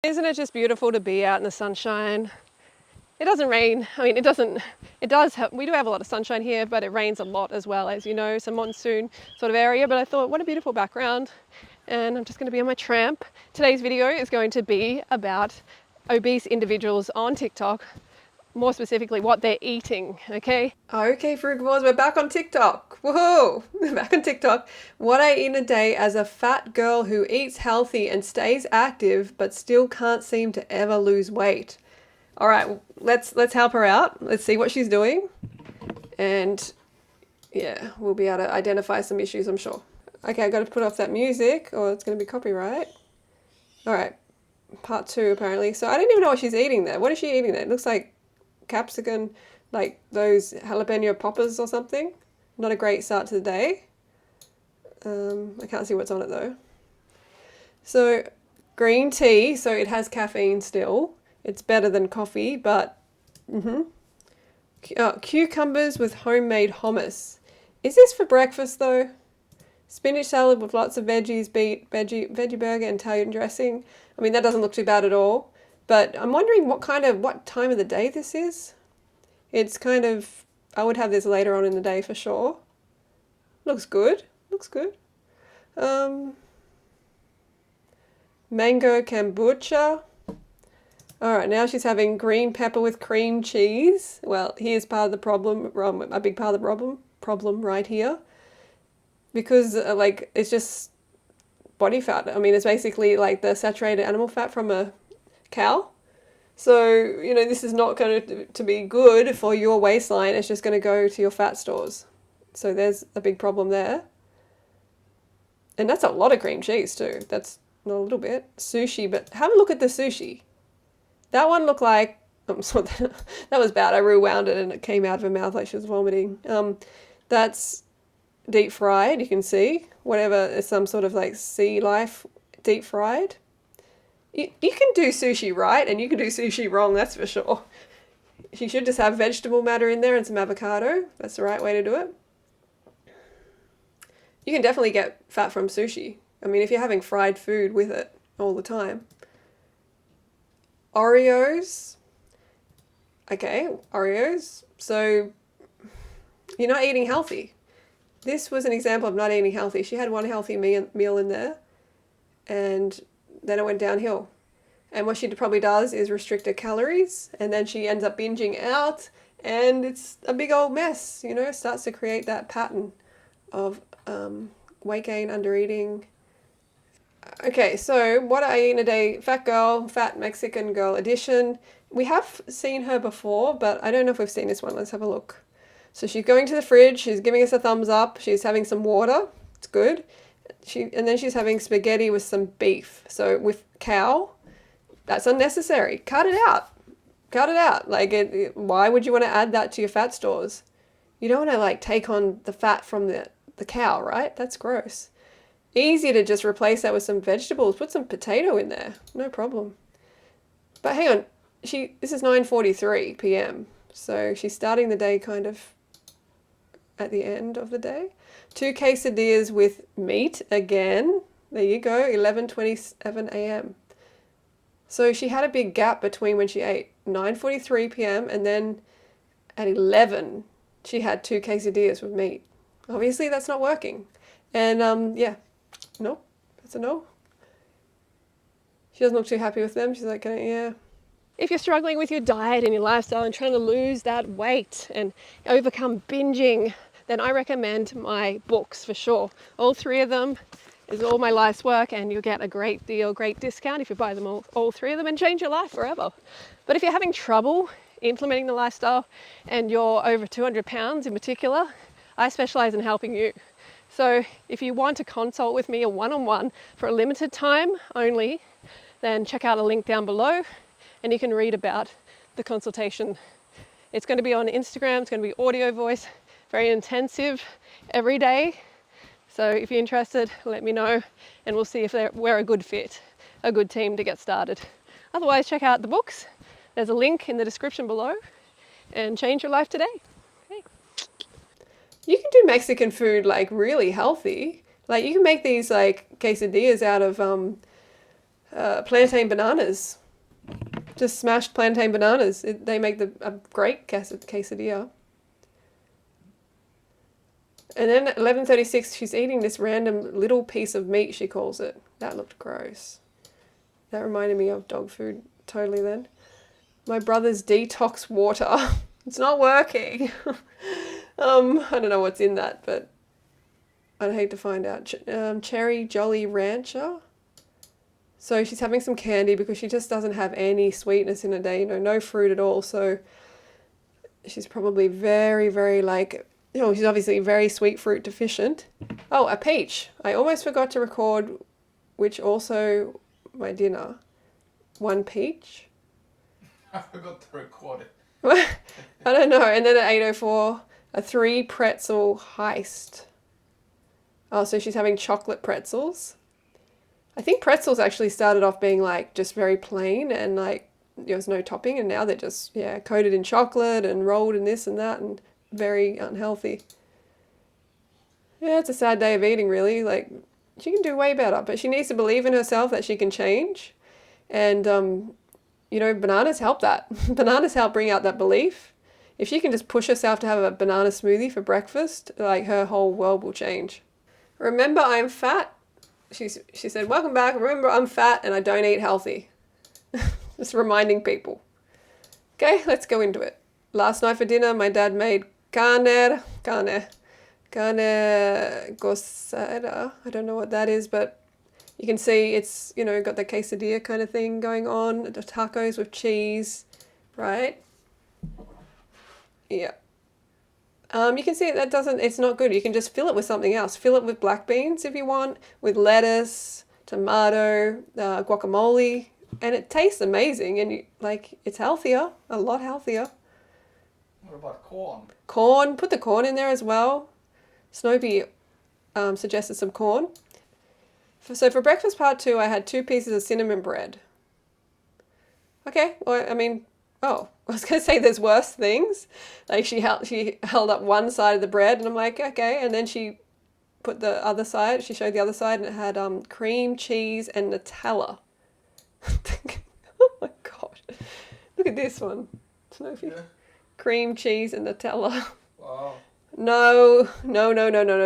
Isn't it just beautiful to be out in the sunshine? It doesn't rain. I mean, it does have, we do have a lot of sunshine here, but it rains a lot as well, as you know, it's a monsoon sort of area. But I thought, what a beautiful background. And I'm just going to be on my tramp. Today's video is going to be about obese individuals on TikTok, more specifically what they're eating, okay? Okay, Frugivores, we're back on TikTok. Whoa, we're back on TikTok. What I eat in a day as a fat girl who eats healthy and stays active, but still can't seem to ever lose weight. All right, let's help her out. Let's see what she's doing. And yeah, we'll be able to identify some issues, I'm sure. Okay, I've got to put off that music or it's going to be copyright. All right, part 2 apparently. So I don't even know what she's eating there. What is she eating there? It looks like capsicum, like those jalapeno poppers or something. Not a great start to the day. I can't see what's on it though. So green tea, so it has caffeine still. It's better than coffee, but cucumbers with homemade hummus. Is this for breakfast though? Spinach salad with lots of veggies, beet, veggie burger and Italian dressing. I mean, that doesn't look too bad at all. But I'm wondering what time of the day this is. It's kind of, I would have this later on in the day for sure. Looks good. Looks good. Mango kombucha. All right, now she's having green pepper with cream cheese. Well, here's part of the problem, a big part of the problem right here. Because like it's just body fat. I mean, it's basically like the saturated animal fat from a cow. So, you know, this is not going to be good for your waistline. It's just going to go to your fat stores. So there's a big problem there. And that's a lot of cream cheese too. That's not a little bit. Sushi, but have a look at the sushi. That one looked like, that was bad. I rewound it and it came out of her mouth like she was vomiting. That's deep fried, you can see. Whatever, is some sort of like sea life deep fried. You can do sushi right and you can do sushi wrong, that's for sure. You should just have vegetable matter in there and some avocado. That's the right way to do it. You can definitely get fat from sushi. I mean, if you're having fried food with it all the time. Oreos. Okay, Oreos. So you're not eating healthy. This was an example of not eating healthy. She had one healthy meal in there and then it went downhill. And what she probably does is restrict her calories and then she ends up binging out and it's a big old mess, you know, starts to create that pattern of weight gain, under eating. Okay, so what I eat in a day, fat girl, fat Mexican girl edition. We have seen her before, but I don't know if we've seen this one. Let's have a look. So she's going to the fridge, she's giving us a thumbs up, she's having some water, it's good. And then she's having spaghetti with some beef. So with cow, that's unnecessary. Cut it out. Cut it out. Like, why would you want to add that to your fat stores? You don't want to like take on the fat from the cow, right? That's gross. Easy to just replace that with some vegetables. Put some potato in there. No problem. But hang on. This is 9:43 p.m. So she's starting the day kind of at the end of the day. 2 quesadillas with meat again. There you go, 11:27 a.m. So she had a big gap between when she ate 9:43 p.m. and then at 11 she had 2 quesadillas with meat. Obviously that's not working. And yeah, no, that's a no. She doesn't look too happy with them. She's like, yeah. If you're struggling with your diet and your lifestyle and trying to lose that weight and overcome binging, then I recommend my books for sure. All 3 of them is all my life's work and you'll get a great deal, great discount if you buy them all 3 of them and change your life forever. But if you're having trouble implementing the lifestyle and you're over 200 pounds in particular, I specialize in helping you. So if you want to consult with me a one-on-one for a limited time only, then check out a link down below and you can read about the consultation. It's going to be on Instagram, it's going to be audio voice, very intensive every day. So if you're interested, let me know and we'll see if we're a good fit, a good team to get started. Otherwise, check out the books. There's a link in the description below and change your life today. Okay. You can do Mexican food like really healthy. Like you can make these like quesadillas out of plantain bananas. Just smashed plantain bananas. They make a great quesadilla. And then at 11:36, she's eating this random little piece of meat, she calls it. That looked gross. That reminded me of dog food totally then. My brother's detox water. It's not working. I don't know what's in that, but I'd hate to find out. Cherry Jolly Rancher. So she's having some candy because she just doesn't have any sweetness in a day, no fruit at all. So she's probably very, very she's obviously very sweet fruit deficient. Oh, a peach. I almost forgot to record, which also my dinner. 1 peach. I forgot to record it. I don't know. And then at 8:04, a 3 pretzel heist. Oh, so she's having chocolate pretzels. I think pretzels actually started off being just very plain and there was no topping, and now they're just coated in chocolate and rolled in this and that and very unhealthy. Yeah, it's a sad day of eating, really. She can do way better, but she needs to believe in herself that she can change. And bananas help that. Bananas help bring out that belief. If she can just push herself to have a banana smoothie for breakfast, her whole world will change. Remember, I'm fat. She said, welcome back. Remember, I'm fat and I don't eat healthy. Just reminding people. Okay, let's go into it. Last night for dinner, my dad made carne gosada. I don't know what that is, but you can see it's, got the quesadilla kind of thing going on. The tacos with cheese, right? Yeah. You can see it's not good. You can just fill it with something else. Fill it with black beans if you want, with lettuce, tomato, guacamole, and it tastes amazing. And it's healthier, a lot healthier. What about corn? Corn, put the corn in there as well. Snowbee suggested some corn. So for breakfast part 2, I had 2 pieces of cinnamon bread. Okay, well, I was going to say there's worse things. She held up one side of the bread and I'm like, okay. And then she put the other side, she showed the other side and it had cream, cheese and Nutella. Oh my God. Look at this one. Snowfie. Yeah. Cream, cheese and Nutella. Wow. No.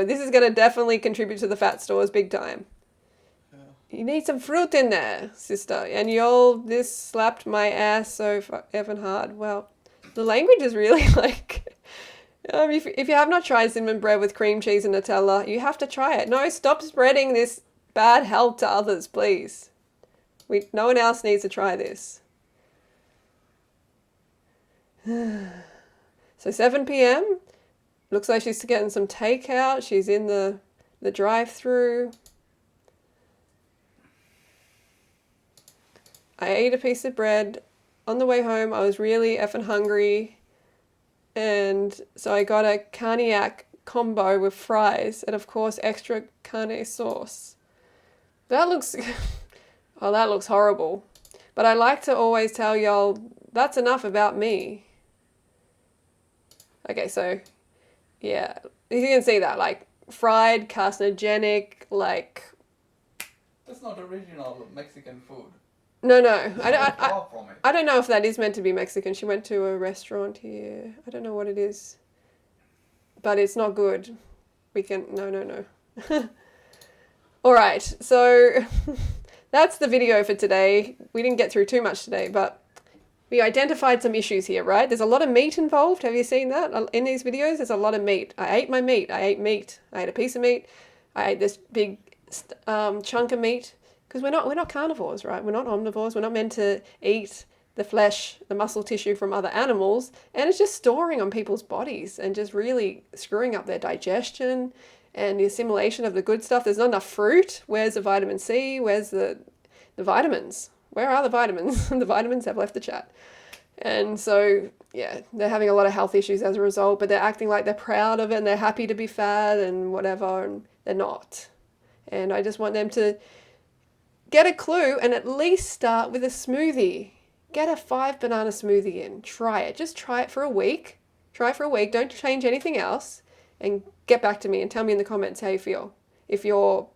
This is going to definitely contribute to the fat stores big time. You need some fruit in there, sister. And this slapped my ass so effing hard. Well, the language is really if you have not tried cinnamon bread with cream cheese and Nutella, you have to try it. No, stop spreading this bad health to others, please. No one else needs to try this. So 7 p.m. Looks like she's getting some takeout. She's in the drive-through. I ate a piece of bread. On the way home, I was really effing hungry. And so I got a carniac combo with fries and, of course, extra carne sauce. That looks horrible. But I like to always tell y'all, that's enough about me. Okay, so, yeah. You can see that, fried, carcinogenic, That's not original Mexican food. No. I don't know if that is meant to be Mexican. She went to a restaurant here. I don't know what it is. But it's not good. No. All right. So that's the video for today. We didn't get through too much today, but we identified some issues here, right? There's a lot of meat involved. Have you seen that? In these videos, there's a lot of meat. I ate my meat. I ate meat. I ate a piece of meat. I ate this big chunk of meat. Because we're not carnivores, right? We're not omnivores. We're not meant to eat the flesh, the muscle tissue from other animals. And it's just storing on people's bodies and just really screwing up their digestion and the assimilation of the good stuff. There's not enough fruit. Where's the vitamin C? Where's the vitamins? Where are the vitamins? The vitamins have left the chat. And so, yeah, they're having a lot of health issues as a result, but they're acting like they're proud of it and they're happy to be fat and whatever, and they're not. And I just want them to get a clue and at least start with a smoothie. Get a 5 banana smoothie in. Try it. Just try it for a week. Try it for a week. Don't change anything else. And get back to me and tell me in the comments how you feel. If you're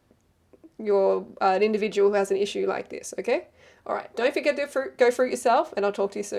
you're an individual who has an issue like this, okay? All right, don't forget to go through it yourself, and I'll talk to you soon.